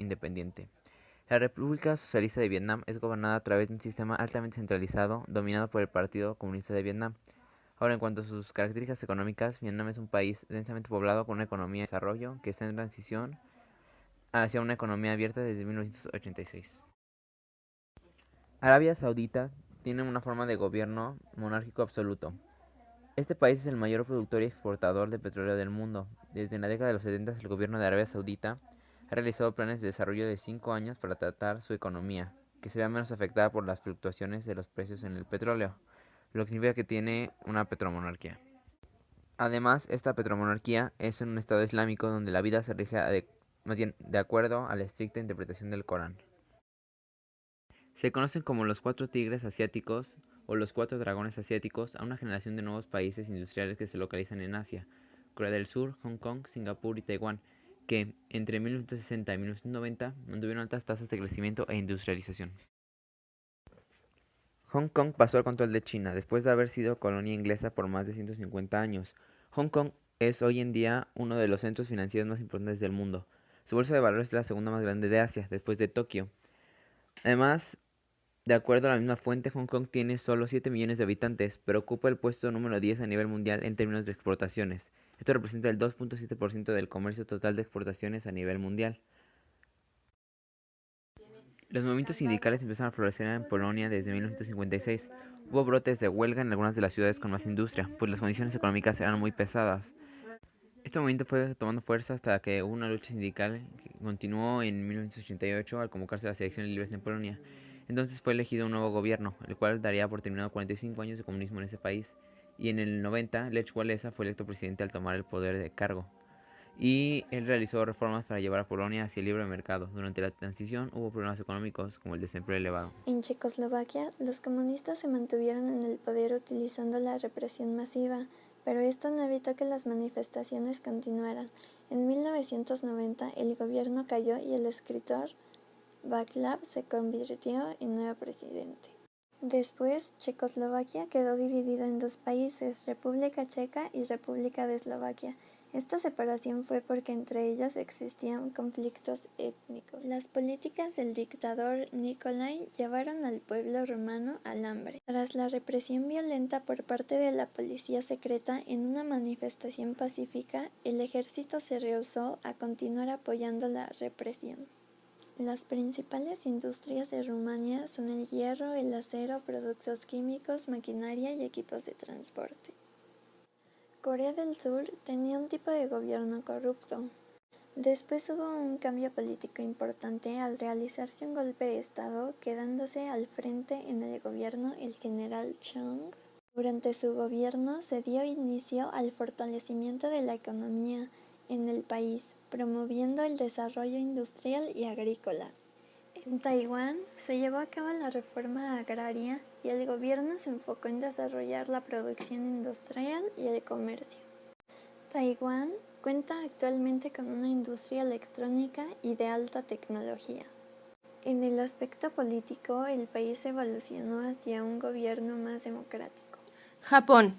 independiente. La República Socialista de Vietnam es gobernada a través de un sistema altamente centralizado, dominado por el Partido Comunista de Vietnam. Ahora, en cuanto a sus características económicas, Vietnam es un país densamente poblado con una economía de desarrollo que está en transición hacia una economía abierta desde 1986. Arabia Saudita tiene una forma de gobierno monárquico absoluto. Este país es el mayor productor y exportador de petróleo del mundo. Desde la década de los 70, el gobierno de Arabia Saudita ha realizado planes de desarrollo de 5 años para tratar su economía, que se vea menos afectada por las fluctuaciones de los precios en el petróleo, lo que significa que tiene una petromonarquía. Además, esta petromonarquía es en un estado islámico donde la vida se rige más bien, de acuerdo a la estricta interpretación del Corán. Se conocen como los 4 tigres asiáticos o los 4 dragones asiáticos a una generación de nuevos países industriales que se localizan en Asia: Corea del Sur, Hong Kong, Singapur y Taiwán, que entre 1960 y 1990 mantuvieron altas tasas de crecimiento e industrialización. Hong Kong pasó al control de China después de haber sido colonia inglesa por más de 150 años. Hong Kong es hoy en día uno de los centros financieros más importantes del mundo. Su bolsa de valores es la segunda más grande de Asia, después de Tokio. Además, de acuerdo a la misma fuente, Hong Kong tiene solo 7 millones de habitantes, pero ocupa el puesto número 10 a nivel mundial en términos de exportaciones. Esto representa el 2.7% del comercio total de exportaciones a nivel mundial. Los movimientos sindicales empezaron a florecer en Polonia desde 1956. Hubo brotes de huelga en algunas de las ciudades con más industria, pues las condiciones económicas eran muy pesadas. Este movimiento fue tomando fuerza hasta que hubo una lucha sindical que continuó en 1988 al convocarse las elecciones libres en Polonia. Entonces fue elegido un nuevo gobierno, el cual daría por terminado 45 años de comunismo en ese país. Y en el 90, Lech Walesa fue electo presidente al tomar el poder de cargo. Y él realizó reformas para llevar a Polonia hacia el libre mercado. Durante la transición hubo problemas económicos como el desempleo elevado. En Checoslovaquia, los comunistas se mantuvieron en el poder utilizando la represión masiva, pero esto no evitó que las manifestaciones continuaran. En 1990 el gobierno cayó y el escritor Václav se convirtió en nuevo presidente. Después, Checoslovaquia quedó dividida en 2 países, República Checa y República de Eslovaquia. Esta separación fue porque entre ellos existían conflictos étnicos. Las políticas del dictador Nikolai llevaron al pueblo rumano al hambre. Tras la represión violenta por parte de la policía secreta en una manifestación pacífica, el ejército se rehusó a continuar apoyando la represión. Las principales industrias de Rumania son el hierro, el acero, productos químicos, maquinaria y equipos de transporte. Corea del Sur tenía un tipo de gobierno corrupto. Después hubo un cambio político importante al realizarse un golpe de estado, quedándose al frente en el gobierno el general Chung. Durante su gobierno se dio inicio al fortalecimiento de la economía en el país, promoviendo el desarrollo industrial y agrícola. En Taiwán se llevó a cabo la reforma agraria y el gobierno se enfocó en desarrollar la producción industrial y el comercio. Taiwán cuenta actualmente con una industria electrónica y de alta tecnología. En el aspecto político, el país evolucionó hacia un gobierno más democrático. Japón.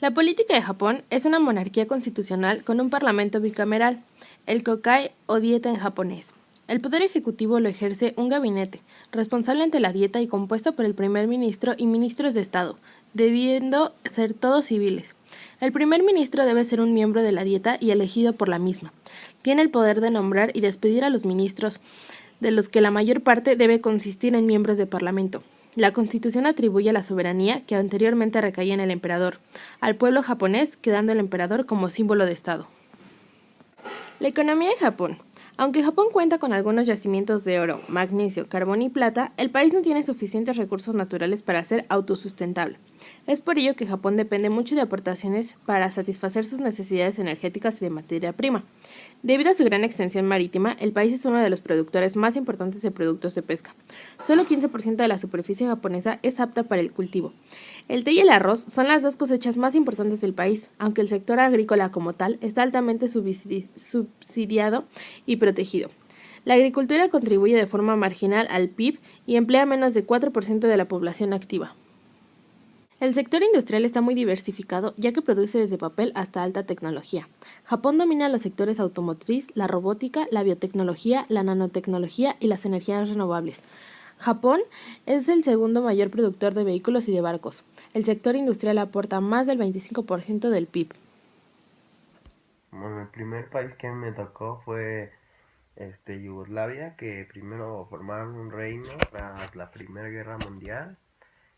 La política de Japón es una monarquía constitucional con un parlamento bicameral, el Kokai o dieta en japonés. El poder ejecutivo lo ejerce un gabinete, responsable ante la dieta y compuesto por el primer ministro y ministros de Estado, debiendo ser todos civiles. El primer ministro debe ser un miembro de la dieta y elegido por la misma. Tiene el poder de nombrar y despedir a los ministros, de los que la mayor parte debe consistir en miembros de parlamento. La Constitución atribuye la soberanía, que anteriormente recaía en el emperador, al pueblo japonés, quedando el emperador como símbolo de Estado. La economía de Japón. Aunque Japón cuenta con algunos yacimientos de oro, magnesio, carbón y plata, el país no tiene suficientes recursos naturales para ser autosustentable. Es por ello que Japón depende mucho de aportaciones para satisfacer sus necesidades energéticas y de materia prima. Debido a su gran extensión marítima, el país es uno de los productores más importantes de productos de pesca. Solo 15% de la superficie japonesa es apta para el cultivo. El té y el arroz son las 2 cosechas más importantes del país, aunque el sector agrícola como tal está altamente subsidiado y protegido. La agricultura contribuye de forma marginal al PIB y emplea menos de 4% de la población activa. El sector industrial está muy diversificado, ya que produce desde papel hasta alta tecnología. Japón domina los sectores automotriz, la robótica, la biotecnología, la nanotecnología y las energías renovables. Japón es el segundo mayor productor de vehículos y de barcos. El sector industrial aporta más del 25% del PIB. Bueno, el primer país que me tocó fue Yugoslavia, que primero formaron un reino tras la Primera Guerra Mundial,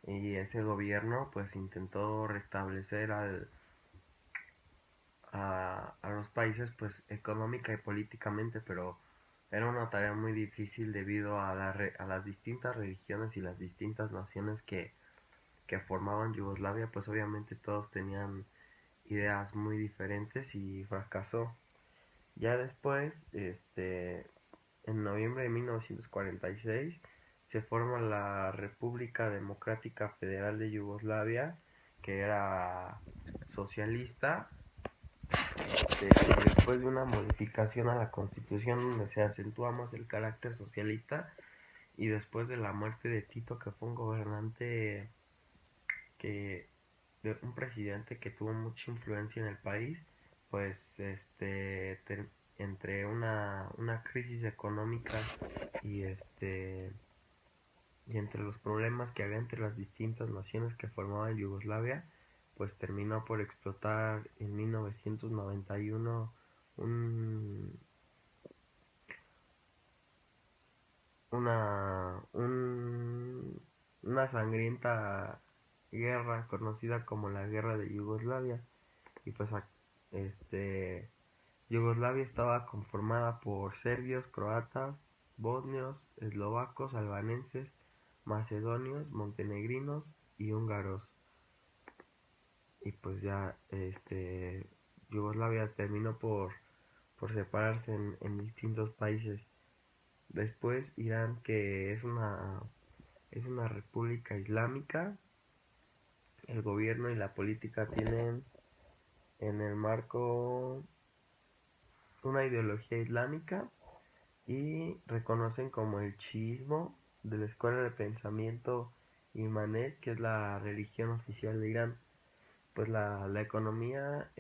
y ese gobierno pues intentó restablecer a los países pues económica y políticamente, pero era una tarea muy difícil debido a las distintas religiones y las distintas naciones que formaban Yugoslavia. Pues obviamente todos tenían ideas muy diferentes y fracasó. Ya después, en noviembre de 1946, se forma la República Democrática Federal de Yugoslavia, que era socialista, y después de una modificación a la Constitución donde se acentúa más el carácter socialista, y después de la muerte de Tito, que fue un gobernante que un presidente que tuvo mucha influencia en el país, pues entre una crisis económica y y entre los problemas que había entre las distintas naciones que formaban Yugoslavia, pues terminó por explotar en 1991 un, una sangrienta guerra conocida como la Guerra de Yugoslavia. Y pues este Yugoslavia estaba conformada por serbios, croatas, bosnios, eslovacos, albaneses, macedonios, montenegrinos y húngaros. Y pues ya Yugoslavia terminó por separarse en distintos países. Después Irán, que es una república islámica, el gobierno y la política tienen en el marco una ideología islámica y reconocen como el chiismo de la escuela de pensamiento Imanet, que es la religión oficial de Irán. Pues la economía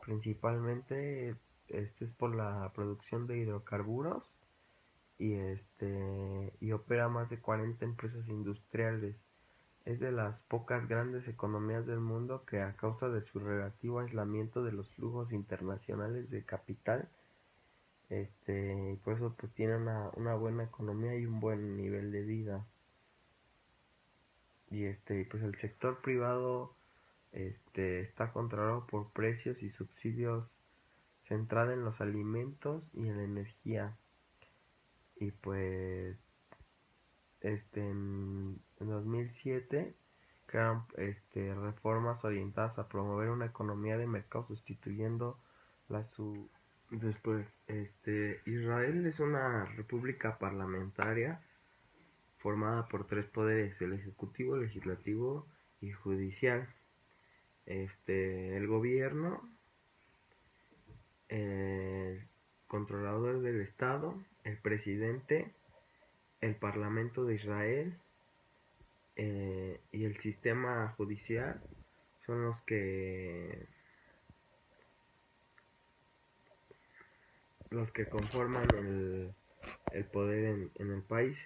principalmente es por la producción de hidrocarburos, y opera más de 40 empresas industriales. Es de las pocas grandes economías del mundo que, a causa de su relativo aislamiento de los flujos internacionales de capital, por eso pues tiene una buena economía y un buen nivel de vida. Y pues el sector privado está controlado por precios y subsidios, centrado en los alimentos y en la energía. Y pues en 2007 crearon reformas orientadas a promover una economía de mercado, sustituyendo la su después Israel es una república parlamentaria formada por tres poderes: el ejecutivo, legislativo y judicial. El gobierno, el controlador del estado, el presidente, el parlamento de Israel, y el sistema judicial son los que conforman el poder en el país.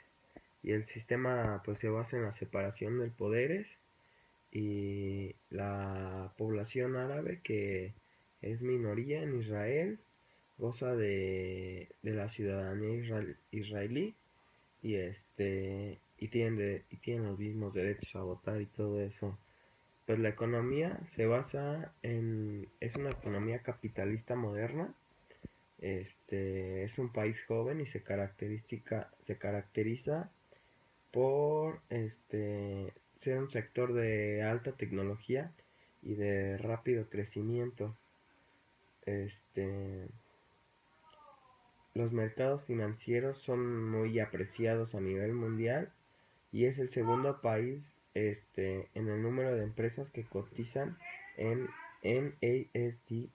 Y el sistema pues se basa en la separación de poderes, y la población árabe, que es minoría en Israel, goza de la ciudadanía israelí, y tienen los mismos derechos a votar y todo eso. Pues la economía se basa es una economía capitalista moderna. Es un país joven y se caracteriza por ser un sector de alta tecnología y de rápido crecimiento. Este, los mercados financieros son muy apreciados a nivel mundial, y es el segundo país en el número de empresas que cotizan en NASDAQ,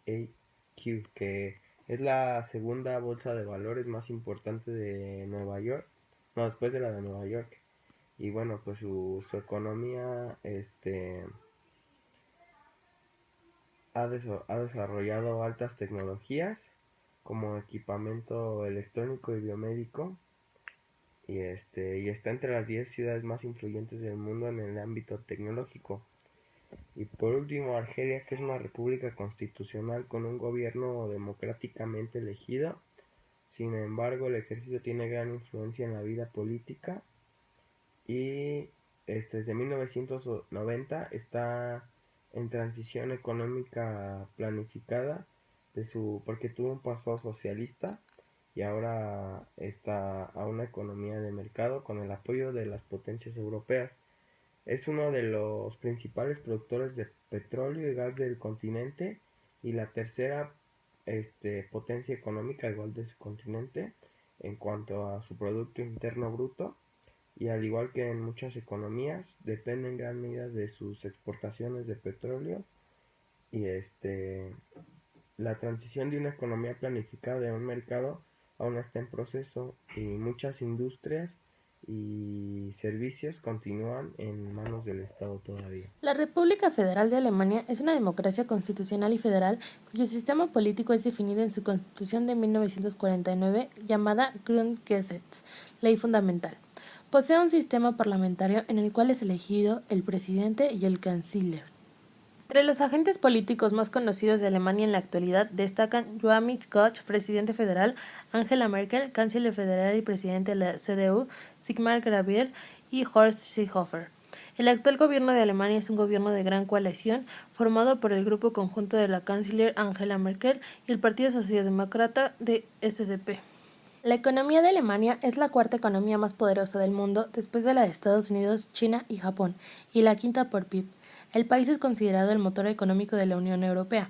que es la segunda bolsa de valores más importante de Nueva York, no, después de la de Nueva York. y bueno, pues su economía ha desarrollado altas tecnologías como equipamiento electrónico y biomédico y está entre las 10 ciudades más influyentes del mundo en el ámbito tecnológico. Y por último, Argelia, que es una república constitucional con un gobierno democráticamente elegido. Sin embargo, el ejército tiene gran influencia en la vida política y desde 1990 está en transición económica planificada porque tuvo un pasado socialista y ahora está a una economía de mercado con el apoyo de las potencias europeas. Es uno de los principales productores de petróleo y gas del continente y la tercera potencia económica igual de su continente en cuanto a su Producto Interno Bruto, y al igual que en muchas economías depende en gran medida de sus exportaciones de petróleo y la transición de una economía planificada a un mercado aún está en proceso y muchas industrias y servicios continúan en manos del Estado todavía. La República Federal de Alemania es una democracia constitucional y federal cuyo sistema político es definido en su Constitución de 1949 llamada Grundgesetz, Ley Fundamental. Posee un sistema parlamentario en el cual es elegido el presidente y el canciller. Entre los agentes políticos más conocidos de Alemania en la actualidad destacan Joachim Gauck, presidente federal, Angela Merkel, canciller federal y presidente de la CDU, Sigmar Gabriel y Horst Seehofer. El actual gobierno de Alemania es un gobierno de gran coalición formado por el grupo conjunto de la canciller Angela Merkel y el Partido Socialdemócrata de SDP. La economía de Alemania es la cuarta economía más poderosa del mundo después de la de Estados Unidos, China y Japón, y la quinta por PIB. El país es considerado el motor económico de la Unión Europea.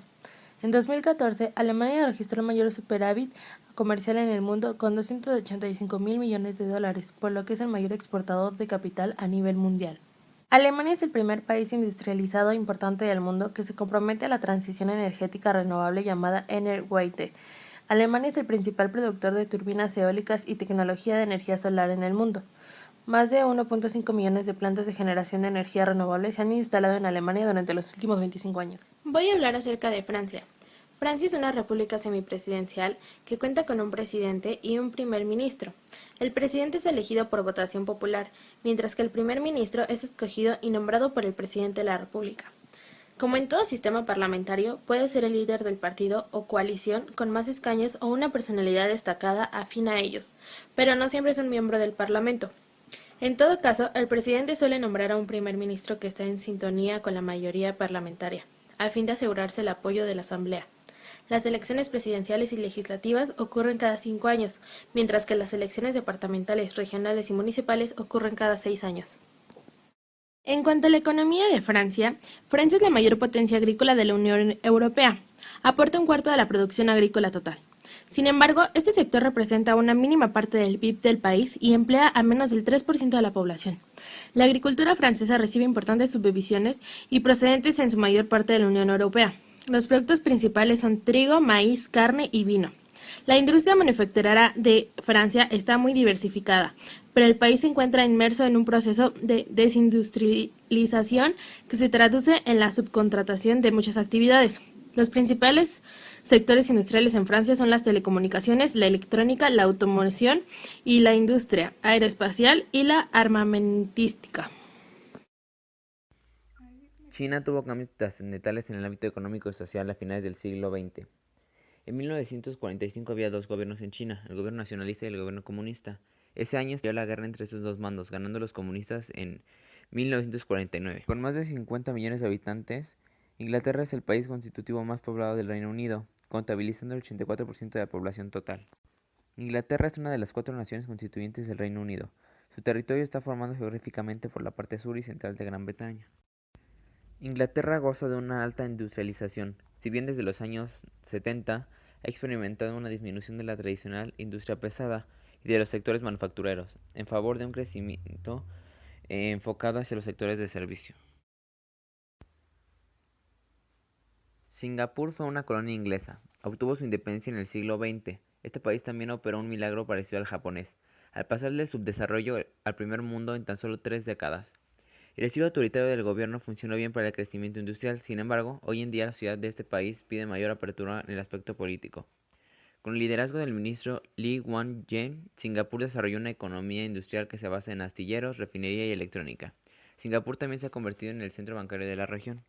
En 2014, Alemania registró el mayor superávit comercial en el mundo con 285.000 millones de dólares, por lo que es el mayor exportador de capital a nivel mundial. Alemania es el primer país industrializado importante del mundo que se compromete a la transición energética renovable llamada Energiewende. Alemania es el principal productor de turbinas eólicas y tecnología de energía solar en el mundo. Más de 1.5 millones de plantas de generación de energía renovable se han instalado en Alemania durante los últimos 25 años. Voy a hablar acerca de Francia. Francia es una república semipresidencial que cuenta con un presidente y un primer ministro. El presidente es elegido por votación popular, mientras que el primer ministro es escogido y nombrado por el presidente de la república. Como en todo sistema parlamentario, puede ser el líder del partido o coalición con más escaños o una personalidad destacada afín a ellos, pero no siempre es un miembro del Parlamento. En todo caso, el presidente suele nombrar a un primer ministro que está en sintonía con la mayoría parlamentaria, a fin de asegurarse el apoyo de la Asamblea. Las elecciones presidenciales y legislativas ocurren cada 5 años, mientras que las elecciones departamentales, regionales y municipales ocurren cada 6 años. En cuanto a la economía de Francia, Francia es la mayor potencia agrícola de la Unión Europea. Aporta un cuarto de la producción agrícola total. Sin embargo, este sector representa una mínima parte del PIB del país y emplea a menos del 3% de la población. La agricultura francesa recibe importantes subvenciones y procedentes en su mayor parte de la Unión Europea. Los productos principales son trigo, maíz, carne y vino. La industria manufacturera de Francia está muy diversificada, pero el país se encuentra inmerso en un proceso de desindustrialización que se traduce en la subcontratación de muchas actividades. Los principales sectores industriales en Francia son las telecomunicaciones, la electrónica, la automoción y la industria aeroespacial y la armamentística. China tuvo cambios trascendentales en el ámbito económico y social a finales del siglo XX. En 1945 había dos gobiernos en China, el gobierno nacionalista y el gobierno comunista. Ese año se dio la guerra entre esos dos bandos, ganando los comunistas en 1949. Con más de 50 millones de habitantes, Inglaterra es el país constitutivo más poblado del Reino Unido, contabilizando el 84% de la población total. Inglaterra es una de las 4 naciones constituyentes del Reino Unido. Su territorio está formado geográficamente por la parte sur y central de Gran Bretaña. Inglaterra goza de una alta industrialización, si bien desde los años 70 ha experimentado una disminución de la tradicional industria pesada y de los sectores manufactureros, en favor de un crecimiento enfocado hacia los sectores de servicio. Singapur fue una colonia inglesa. Obtuvo su independencia en el siglo XX. Este país también operó un milagro parecido al japonés. al pasar del subdesarrollo al primer mundo en tan solo 3 décadas. El estilo autoritario del gobierno funcionó bien para el crecimiento industrial, sin embargo, hoy en día la sociedad de este país pide mayor apertura en el aspecto político. Con el liderazgo del ministro Lee Kuan-yew, Singapur desarrolló una economía industrial que se basa en astilleros, refinería y electrónica. Singapur también se ha convertido en el centro bancario de la región.